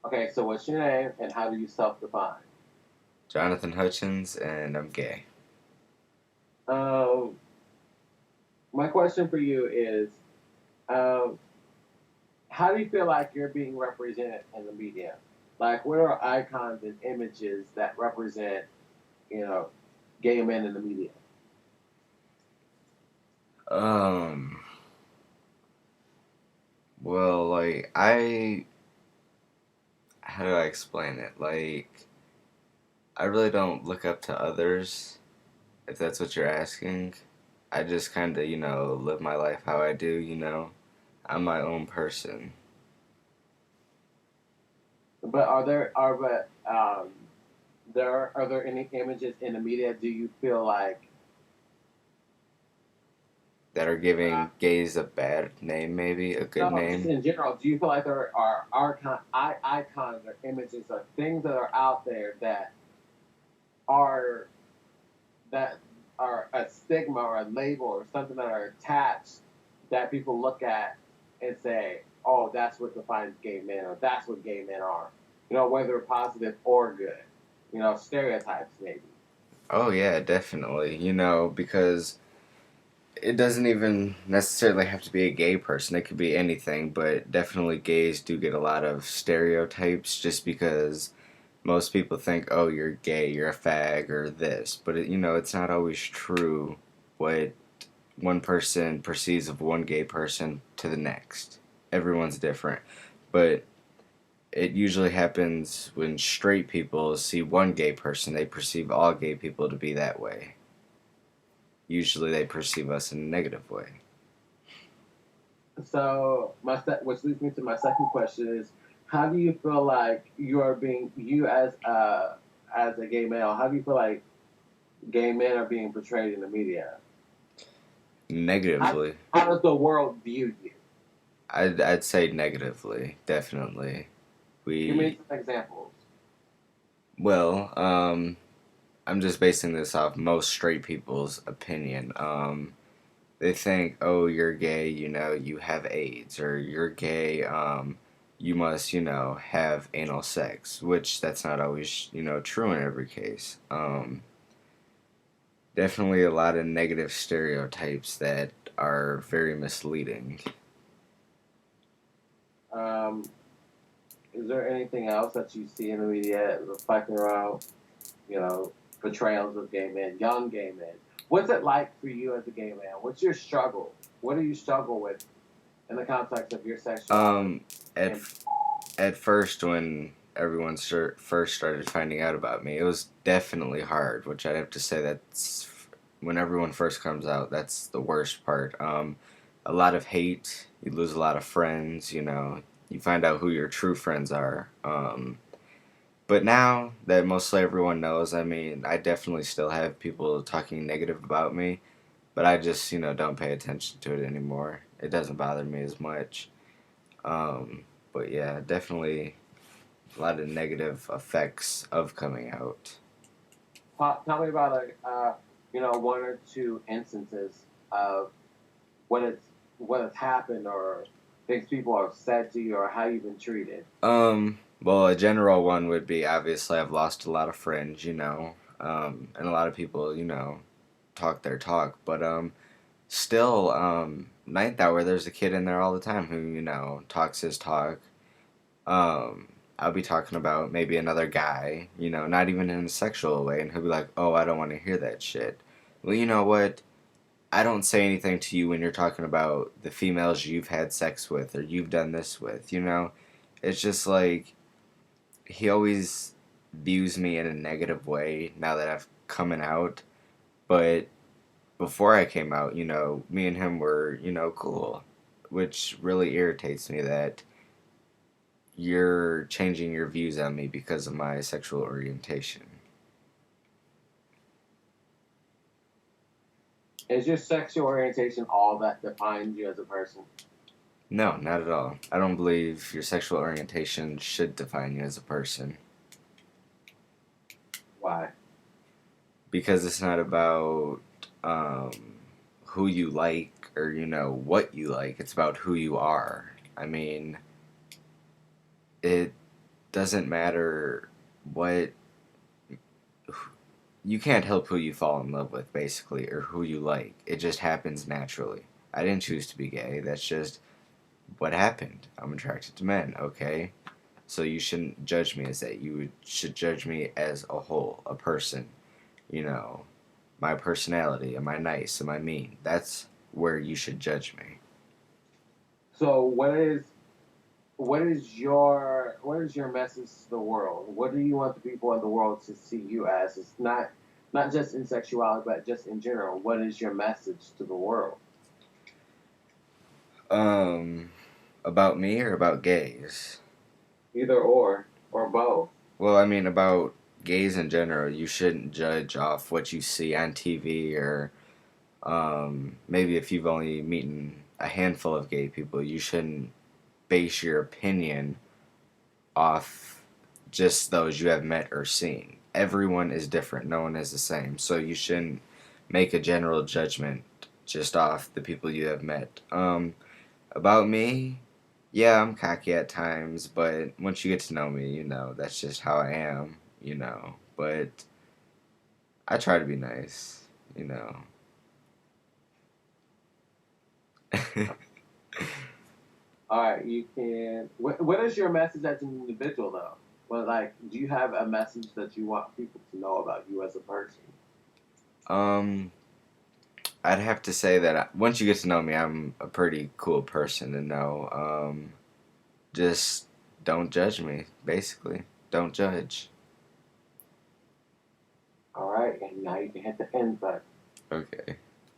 Okay, so what's your name and how do you self-define? Jonathan Hutchins, and I'm gay. Um, my question for you is, um, how do you feel like you're being represented in the media? Like, what are icons and images that represent, you know, gay men in the media? Um, well, how do I explain it? I really don't look up to others, if that's what you're asking. I just kind of, live my life how I do. I'm my own person. But are there any images in the media? Do you feel like That are uh, giving gays a bad name, maybe? A good no, just name? in general, do you feel like there are icons or images or things that are out there are that are a stigma or a label or something that are attached that people look at and say, "Oh, that's what defines gay men," or "That's what gay men are." You know, whether positive or good. You know, stereotypes maybe. Oh, yeah, definitely. Because it doesn't even necessarily have to be a gay person. It could be anything, but definitely gays do get a lot of stereotypes just because most people think, oh, you're gay, you're a fag, or this. But, it's not always true what one person perceives of one gay person to the next. Everyone's different. But it usually happens when straight people see one gay person, they perceive all gay people to be that way. Usually they perceive us in a negative way. So which leads me to my second question is, how do you feel like you are being you as a gay male? How do you feel like gay men are being portrayed in the media? How, Negatively. how does the world view you? I'd say negatively, definitely. Give me We, some examples. well, I'm just basing this off most straight people's opinion. They think, oh, you're gay, you have AIDS, or you're gay, you must, have anal sex, which that's not always, true in every case. Definitely a lot of negative stereotypes that are very misleading. Um, is there anything else that you see in the media reflecting around, you know, portrayals of gay men, young gay men? What's it like for you as a gay man? What's your struggle? What do you struggle with in the context of your sexuality? Um, at And at first, when everyone first started finding out about me, it was definitely hard. Which I'd have to say that's when everyone first comes out. That's the worst part. A lot of hate. You lose a lot of friends. You find out who your true friends are. But now that mostly everyone knows, I mean, I definitely still have people talking negative about me, but I just don't pay attention to it anymore. It doesn't bother me as much. Um, but yeah, definitely a lot of negative effects of coming out. tell me about one or two instances of what it's what has happened or things people have said to you or how you've been treated. Well, a general one would be obviously I've lost a lot of friends, and a lot of people, talk their talk, but still, ninth hour, there's a kid in there all the time who talks his talk. I'll be talking about maybe another guy, not even in a sexual way, and he'll be like, "Oh, I don't want to hear that shit." Well, you know what? I don't say anything to you when you're talking about the females you've had sex with or you've done this with. It's just like he always views me in a negative way now that I've coming out. But before I came out, me and him were, cool, which really irritates me that you're changing your views on me because of my sexual orientation. Is your sexual orientation all that defines you as a person? No, not at all. I don't believe your sexual orientation should define you as a person Why? because it's not about um, who you like or what you like. It's about who you are. I mean, it doesn't matter what you can't help who you fall in love with, basically, or who you like. It just happens naturally. I didn't choose to be gay. That's just what happened. I'm attracted to men, okay? So you shouldn't judge me as that. You should judge me as a whole, a person. You know, my personality. Am I nice? Am I mean? That's where you should judge me. So what is your message to the world? What do you want the people in the world to see you as? It's not just in sexuality, but just in general. What is your message to the world? Um, about me or about gays? Either or both. Well, I mean, about gays in general, you shouldn't judge off what you see on TV or maybe if you've only meeting a handful of gay people, you shouldn't base your opinion off just those you have met or seen. Everyone is different. No one is the same. So you shouldn't make a general judgment just off the people you have met. About me, yeah, I'm cocky at times, but once you get to know me, that's just how I am. But I try to be nice. All right, you can. What is your message as an individual, though? Well, like, do you have a message that you want people to know about you as a person? um, I'd have to say that once you get to know me, I'm a pretty cool person to know. Just don't judge me, basically. Don't judge. All right, and now you can hit the end button. Okay.